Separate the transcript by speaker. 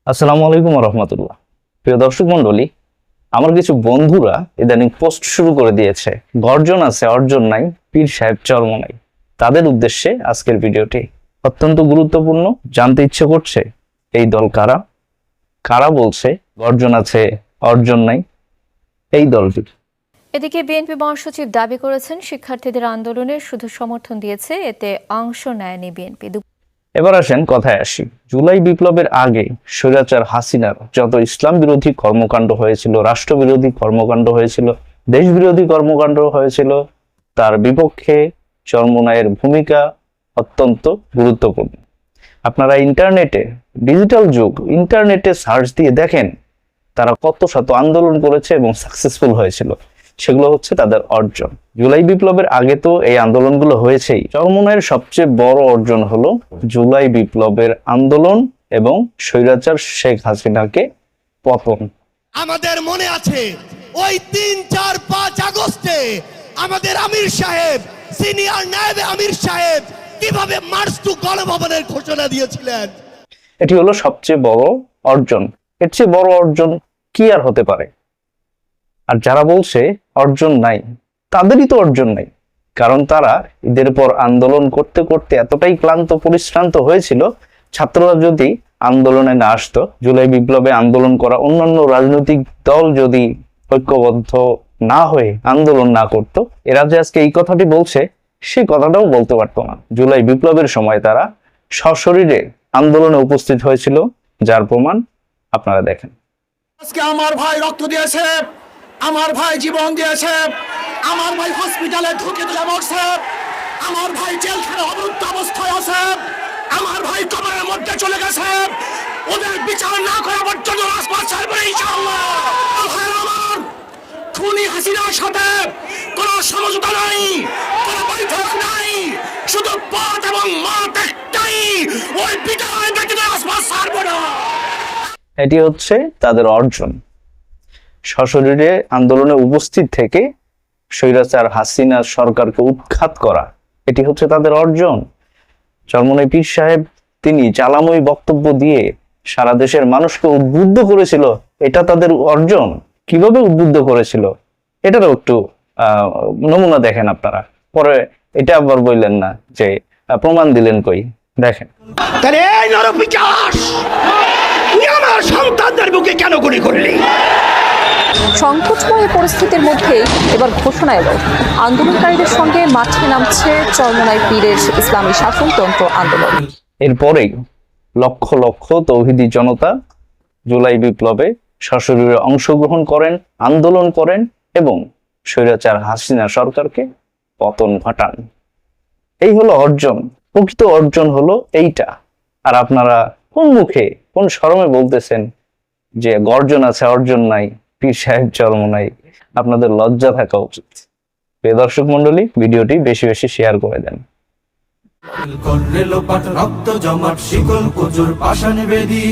Speaker 1: আসসালামু আলাইকুম রহমতুল্লাহ। প্রিয় দর্শক মন্ডলী, আমার কিছু বন্ধুরা ইদানিং পোস্ট শুরু করে দিয়েছে, গর্জন আছে অর্জন নাই, পীর সাহেব চর্ম নাই। তাদের উদ্দেশ্যে আজকের ভিডিওটি অত্যন্ত গুরুত্বপূর্ণ। জানতে ইচ্ছে করছে এই দল কারা, কারা বলছে গর্জন আছে অর্জন নাই এই দলটি।
Speaker 2: এদিকে বিএনপি মহাসচিব দাবি করেছেন শিক্ষার্থীদের আন্দোলনের শুধু সমর্থন দিয়েছে, এতে অংশ নেয়নি বিএনপি।
Speaker 1: এবার আসেন কথায় আসি। জুলাই বিপ্লবের আগে স্বৈরাচার হাসিনার যত ইসলাম বিরোধী কর্মকাণ্ড হয়েছিল, রাষ্ট্রবিরোধী কর্মকাণ্ড হয়েছিল, দেশ বিরোধী কর্মকাণ্ড হয়েছিল, তার বিপক্ষে চরমোনাইয়ের ভূমিকা অত্যন্ত গুরুত্বপূর্ণ। আপনারা ইন্টারনেটে, ডিজিটাল যুগ, ইন্টারনেটে সার্চ দিয়ে দেখেন তারা কত শত আন্দোলন করেছে এবং সাকসেসফুল হয়েছিল। সেগুলো হচ্ছে তাদের অর্জন। জুলাই বিপ্লবের আগে তো এই আন্দোলনগুলো হয়েছেই। চরমোনাইয়ের সবচেয়ে বড় অর্জন হলো জুলাই বিপ্লবের আন্দোলন এবং স্বৈরাচার শেখ হাসিনাকে পতন।
Speaker 3: আমাদের মনে আছে ওই 3, 4, 5 আগস্টে আমাদের আমির সাহেব, সিনিয়র নায়েবে আমির সাহেব কিভাবে মার্চ টু গণভবনের ঘোষণা দিয়েছিলেন।
Speaker 1: এটি হলো সবচেয়ে বড় অর্জন। এর চেয়ে বড় অর্জন কি আর হতে পারে? আর যারা বলছে অর্জন নাই, তাদেরই তো অর্জন নাই। কারণ তারা ঈদের পর আন্দোলন করতে করতে এতটাই ক্লান্ত পরিশ্রান্ত হয়েছিল, ছাত্ররা যদি আন্দোলনে না আসতো, জুলাই বিপ্লবে আন্দোলন করা অন্যান্য রাজনৈতিক দল যদি ঐক্যবদ্ধ না হয়ে আন্দোলন না করত, এরা যে আজকে এই কথাটি বলছে সে কথাটাও বলতে পারতো না। জুলাই বিপ্লবের সময় তারা সশরীরে আন্দোলনে উপস্থিত হয়েছিল, যার প্রমাণ আপনারা দেখেন।
Speaker 4: আজকে আমার ভাই রক্ত দিয়েছে, আমার ভাই জীবন দিয়েছে, আমার ভাই হসপিটালে ঢুকে দিলে মরছে, আমার ভাই জেলখানায় অবরুদ্ধ অবস্থায় আছে, আমার ভাই কবরের মধ্যে চলে গেছে। ওদের বিচার না করা পর্যন্ত রাজপথ ছাড়বে ইনশাআল্লাহ। আমার খুনি হাসিনার সাথে কোনো সমঝোতা নাই, কোনো বৈঠক নাই, শুধু পথ এবং মাঠ একটাই, ওই বিদায় ব্যতীত রাজপথ ছাড়বে না।
Speaker 1: এটি হচ্ছে তাদের অর্জন। সশরীরে আন্দোলনে উপস্থিত থেকে স্বৈরাচার হাসিনা সরকারকে উৎখাত করা, এটি হচ্ছে তাদের অর্জন। চরমোনাই পীর সাহেব তিনি জ্বালাময়ী বক্তব্য দিয়ে সারা দেশের মানুষকে উদ্বুদ্ধ করেছিল, এটা তাদের অর্জন। কিভাবে উদ্বুদ্ধ করেছিল এটারও একটু নমুনা দেখেন আপনারা। পরে এটা আবার বললেন না যে প্রমাণ দিলেন কই, দেখেন।
Speaker 4: তাহলে এই নরপিশাচ তুই আমার সন্তানদের বুকে কেন গুলি করলি?
Speaker 5: সংকটময় পরিস্থিতির মধ্যে এবার ঘোষণা এলো আন্দোলনকারীদের সঙ্গে মাঠে নামছে চরমোনাই পীরের ইসলামী শাসনতন্ত্র আন্দোলন।
Speaker 1: এরপরেই লক্ষ লক্ষ তৌহিদি জনতা জুলাই বিপ্লবে সশরীরে অংশগ্রহণ করেন, আন্দোলন করেন এবং স্বৈরাচার হাসিনা সরকারকে পতন ঘটান। এই হলো অর্জন। প্রকৃত অর্জন হলো এইটা। আর আপনারা কোন মুখে, কোন শরমে বলতেছেন যে গর্জন আছে অর্জন নাই, পীর সাহেব চরমোনাই? আপনাদের লজ্জা থাকা উচিত। প্রিয় দর্শক মন্ডলী, ভিডিওটি বেশি বেশি শেয়ার করে দেন।
Speaker 6: রক্ত জমাট শিকল কুজুর পাষাণ বেদী।